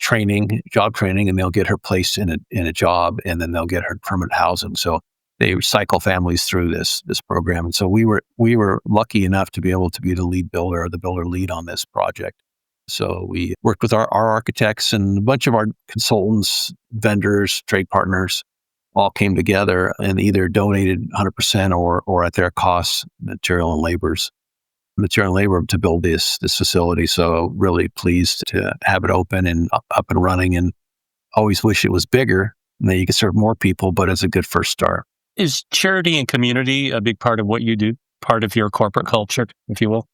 job training, and they'll get her placed in a job, and then they'll get her permanent housing. So they cycle families through this program. And so we were lucky enough to be able to be the lead builder or the builder lead on this project. So we worked with our architects and a bunch of our consultants, vendors, trade partners, all came together and either donated 100% or at their cost, material and labor to build this facility. So really pleased to have it open and up and running, and always wish it was bigger and that you could serve more people, but it's a good first start. Is charity and community a big part of what you do, part of your corporate culture, if you will?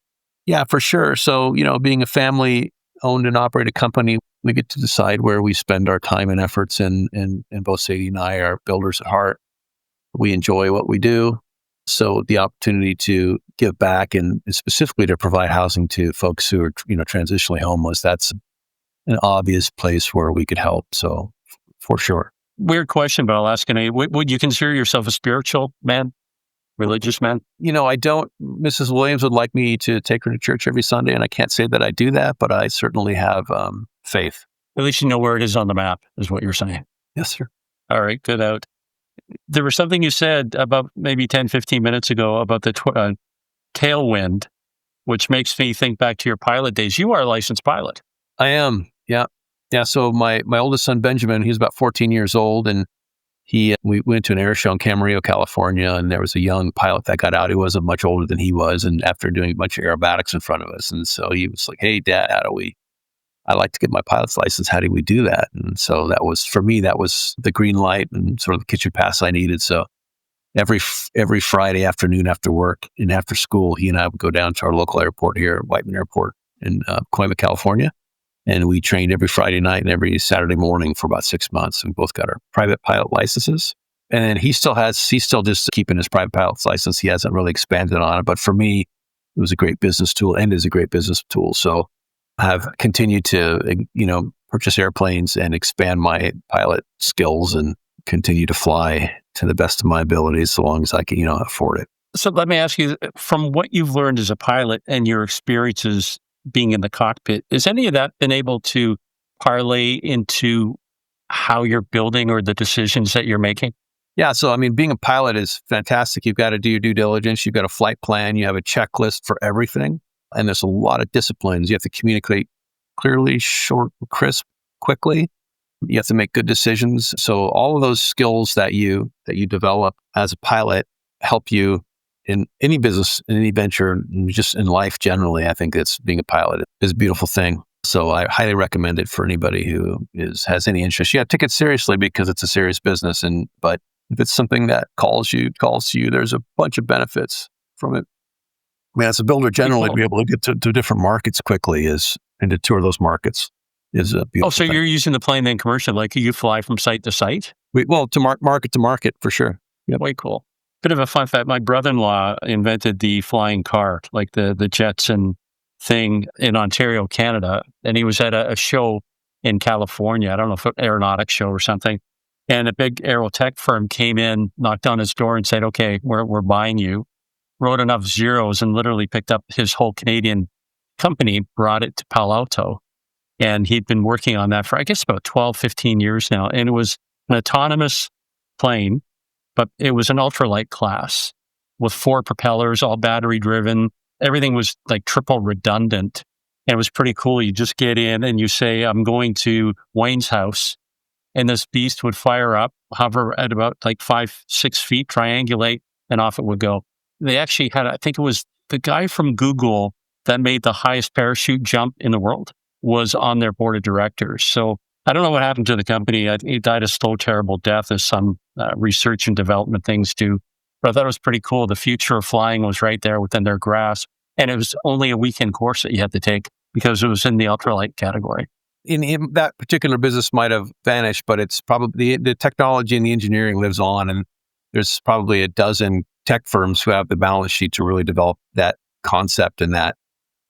Yeah, for sure. So, being a family owned and operated company, we get to decide where we spend our time and efforts. And both Sadie and I are builders at heart. We enjoy what we do. So the opportunity to give back and specifically to provide housing to folks who are, transitionally homeless, that's an obvious place where we could help. So for sure. Weird question, but I'll ask it. Would you consider yourself a spiritual man? Religious man? I don't. Mrs. Williams would like me to take her to church every Sunday, and I can't say that I do that, but I certainly have faith. At least you know where it is on the map, is what you're saying. Yes, sir. All right, good out. There was something you said about maybe 10, 15 minutes ago about the tailwind, which makes me think back to your pilot days. You are a licensed pilot. I am, yeah. Yeah, so my oldest son, Benjamin, he's about 14 years old, and we went to an air show in Camarillo, California, and there was a young pilot that got out. He wasn't much older than he was, and after doing a bunch of aerobatics in front of us, and so he was like, "Hey, Dad, I'd like to get my pilot's license. How do we do that?" And so that was the green light and sort of the kitchen pass I needed. So every Friday afternoon after work and after school, he and I would go down to our local airport here, Whiteman Airport in Coima, California. And we trained every Friday night and every Saturday morning for about 6 months. We both got our private pilot licenses. And he's still just keeping his private pilot's license. He hasn't really expanded on it. But for me, it was a great business tool and is a great business tool. So I have continued to, purchase airplanes and expand my pilot skills and continue to fly to the best of my abilities so long as I can, afford it. So let me ask you, from what you've learned as a pilot and your experiences being in the cockpit, is any of that been able to parlay into how you're building or the decisions that you're making? Yeah. So, being a pilot is fantastic. You've got to do your due diligence. You've got a flight plan. You have a checklist for everything. And there's a lot of disciplines. You have to communicate clearly, short, crisp, quickly. You have to make good decisions. So all of those skills that you develop as a pilot help you in any business, in any venture, and just in life generally. I think being a pilot is a beautiful thing. So I highly recommend it for anybody who has any interest. You have to take it seriously because it's a serious business. But if it's something that calls to you, there's a bunch of benefits from it. As a builder, generally, to be able to get to different markets quickly and to tour those markets is a beautiful so thing. You're using the plane then commercial, like you fly from site to site? To market to market, for sure. Yep. Way cool. Bit of a fun fact, my brother-in-law invented the flying car, like the Jetson thing in Ontario, Canada. And he was at a show in California. I don't know if an aeronautics show or something. And a big aerotech firm came in, knocked on his door and said, "Okay, we're buying you." wrote enough zeros and literally picked up his whole Canadian company, brought it to Palo Alto. And he'd been working on that for, I guess, about 12, 15 years now. And it was an autonomous plane, but it was an ultralight class with 4 propellers, all battery driven. Everything was like triple redundant. And it was pretty cool. You just get in and you say, I'm going to Wayne's house. And this beast would fire up, hover at about like 5, 6 feet, triangulate, and off it would go. They actually had, I think it was the guy from Google that made the highest parachute jump in the world was on their board of directors. So I don't know what happened to the company. He died a slow, terrible death, as some research and development things do. But I thought it was pretty cool. The future of flying was right there within their grasp. And it was only a weekend course that you had to take because it was in the ultralight category. In that particular business might have vanished, but it's probably the technology and the engineering lives on. And there's probably a dozen tech firms who have the balance sheet to really develop that concept and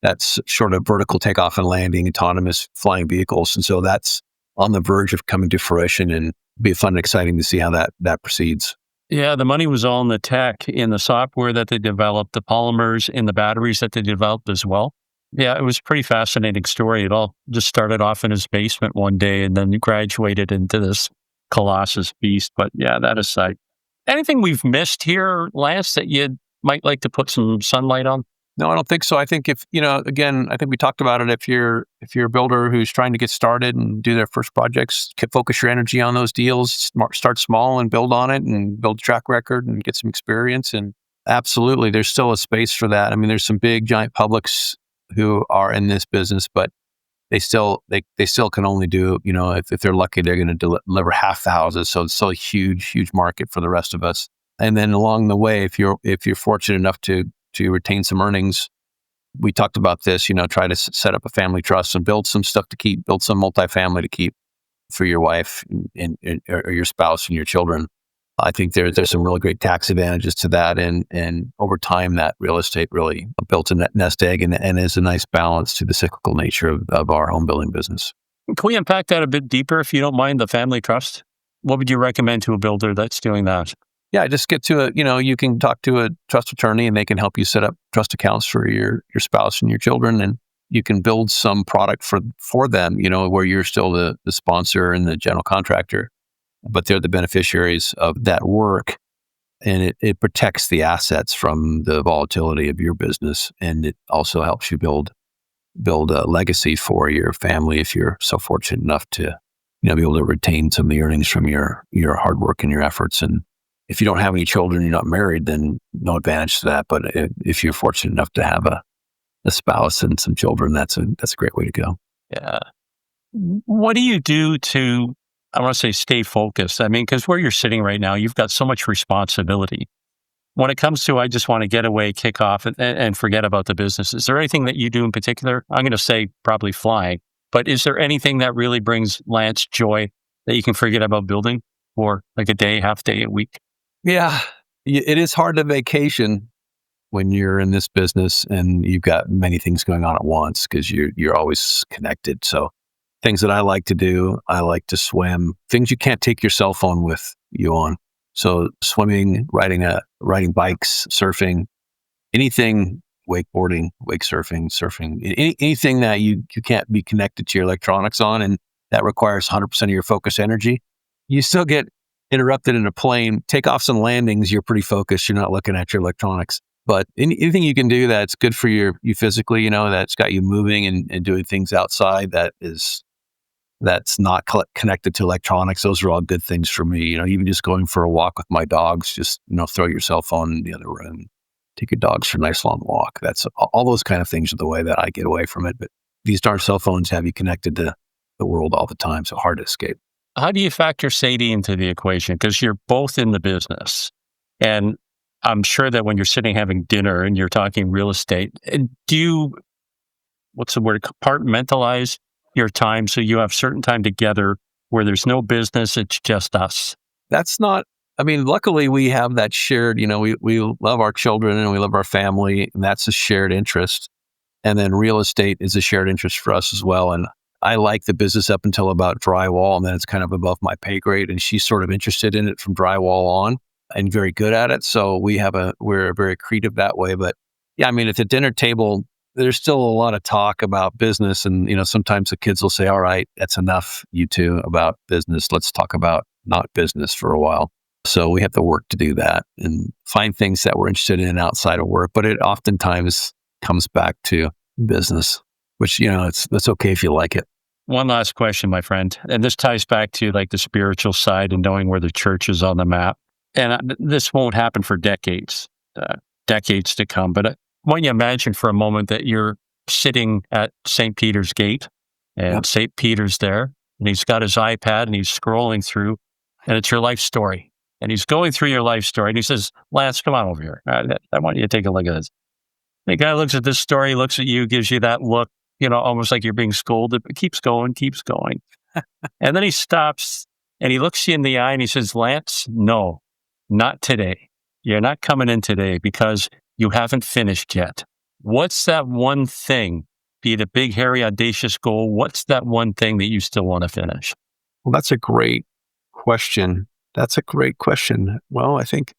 that's sort of vertical takeoff and landing, autonomous flying vehicles. And so that's on the verge of coming to fruition, and be fun and exciting to see how that proceeds. Yeah, the money was all in the tech, in the software that they developed, the polymers, in the batteries that they developed as well. Yeah, it was a pretty fascinating story. It all just started off in his basement one day and then graduated into this colossus beast. But yeah, that aside, anything we've missed here, Lance, that you might like to put some sunlight on? No, I don't think so. I think if, again, I think we talked about it. If you're a builder who's trying to get started and do their first projects, focus your energy on those deals, start small and build on it and build a track record and get some experience. And absolutely, there's still a space for that. I mean, there's some big giant publics who are in this business, but they still can only do, if they're lucky, they're going to deliver half the houses. So it's still a huge market for the rest of us. And then along the way, if you're fortunate enough to retain some earnings, we talked about this, try to set up a family trust and build some stuff to keep, build some multifamily to keep for your wife or your spouse and your children. I think there's some really great tax advantages to that. And over time, that real estate really built a nest egg and is a nice balance to the cyclical nature of our home building business. Can we unpack that a bit deeper, if you don't mind, the family trust? What would you recommend to a builder that's doing that? Yeah, just get to you can talk to a trust attorney and they can help you set up trust accounts for your spouse and your children. And you can build some product for them, where you're still the sponsor and the general contractor, but they're the beneficiaries of that work. And it protects the assets from the volatility of your business. And it also helps you build a legacy for your family if you're so fortunate enough to be able to retain some of the earnings from your hard work and your efforts. And if you don't have any children, you're not married, then no advantage to that. But if you're fortunate enough to have a spouse and some children, that's a great way to go. Yeah. What do you do to, I want to say, stay focused? I mean, because where you're sitting right now, you've got so much responsibility. When it comes to, I just want to get away, kick off, and forget about the business, is there anything that you do in particular? I'm going to say probably flying, but is there anything that really brings Lance joy that you can forget about building for like a day, half day, a week? Yeah, it is hard to vacation when you're in this business and you've got many things going on at once because you're always connected. So things that I like to do, I like to swim, things you can't take your cell phone with you on. So swimming, riding bikes, surfing, anything, wakeboarding, wake surfing, anything that you can't be connected to your electronics on, and that requires 100% of your focus energy. You still get interrupted in a plane, takeoffs and landings, you're pretty focused. You're not looking at your electronics. But anything you can do that's good for you physically, that's got you moving and doing things outside that's not connected to electronics, those are all good things for me. Even just going for a walk with my dogs, just, throw your cell phone in the other room, take your dogs for a nice long walk. That's all those kind of things are the way that I get away from it. But these darn cell phones have you connected to the world all the time, so hard to escape. How do you factor Sadie into the equation? Because you're both in the business. And I'm sure that when you're sitting having dinner and you're talking real estate, do you, what's the word, compartmentalize your time so you have certain time together where there's no business, it's just us? That's not, luckily we have that shared, we love our children and we love our family, and that's a shared interest. And then real estate is a shared interest for us as well. And I like the business up until about drywall, and then it's kind of above my pay grade. And she's sort of interested in it from drywall on. and very good at it. So we're very creative that way. But yeah, I mean, at the dinner table, there's still a lot of talk about business. And, sometimes the kids will say, all right, that's enough, you two, about business. Let's talk about not business for a while. So we have to work to do that and find things that we're interested in outside of work. But it oftentimes comes back to business, which, it's okay if you like it. One last question, my friend. And this ties back to like the spiritual side and knowing where the church is on the map. And this won't happen for decades to come. But I want you to imagine for a moment that you're sitting at St. Peter's Gate and St. Peter's there, and he's got his iPad and he's scrolling through, and it's your life story. And he's going through your life story and he says, Lance, come on over here. I want you to take a look at this. The guy looks at this story, looks at you, gives you that look, almost like you're being scolded, but keeps going. And then he stops and he looks you in the eye and he says, Lance, no, not today. You're not coming in today because you haven't finished yet. What's that one thing, be it a big, hairy, audacious goal? What's that one thing that you still want to finish? Well, that's a great question. Well, I think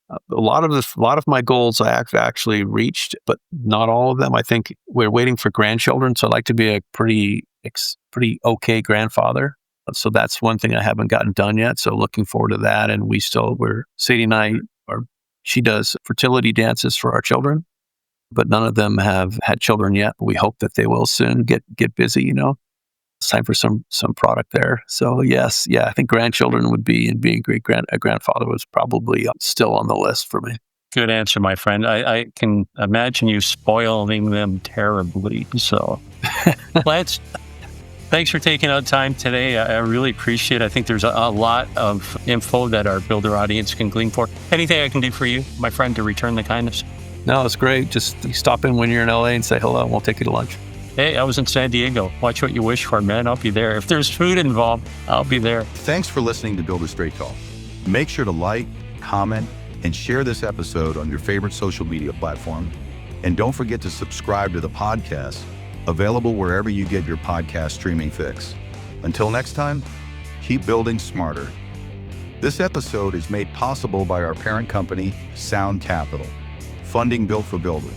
a lot of my goals I've actually reached, but not all of them. I think we're waiting for grandchildren, so I'd like to be a pretty okay grandfather. So that's one thing I haven't gotten done yet. So looking forward to that. And Sadie and I, she does fertility dances for our children, but none of them have had children yet. We hope that they will soon get busy. It's time for some product there. So yes, I think grandchildren would be, and being a grandfather was probably still on the list for me. Good answer, my friend. I can imagine you spoiling them terribly. So, Lance, thanks for taking out time today. I really appreciate it. I think there's a lot of info that our builder audience can glean for. Anything I can do for you, my friend, to return the kindness? No, it's great. Just stop in when you're in LA and say hello, and we'll take you to lunch. Hey, I was in San Diego. Watch what you wish for, man. I'll be there. If there's food involved, I'll be there. Thanks for listening to Builder Straight Talk. Make sure to like, comment, and share this episode on your favorite social media platform. And don't forget to subscribe to the podcast, available wherever you get your podcast streaming fix. Until next time, keep building smarter. This episode is made possible by our parent company, Sound Capital, funding built for builders.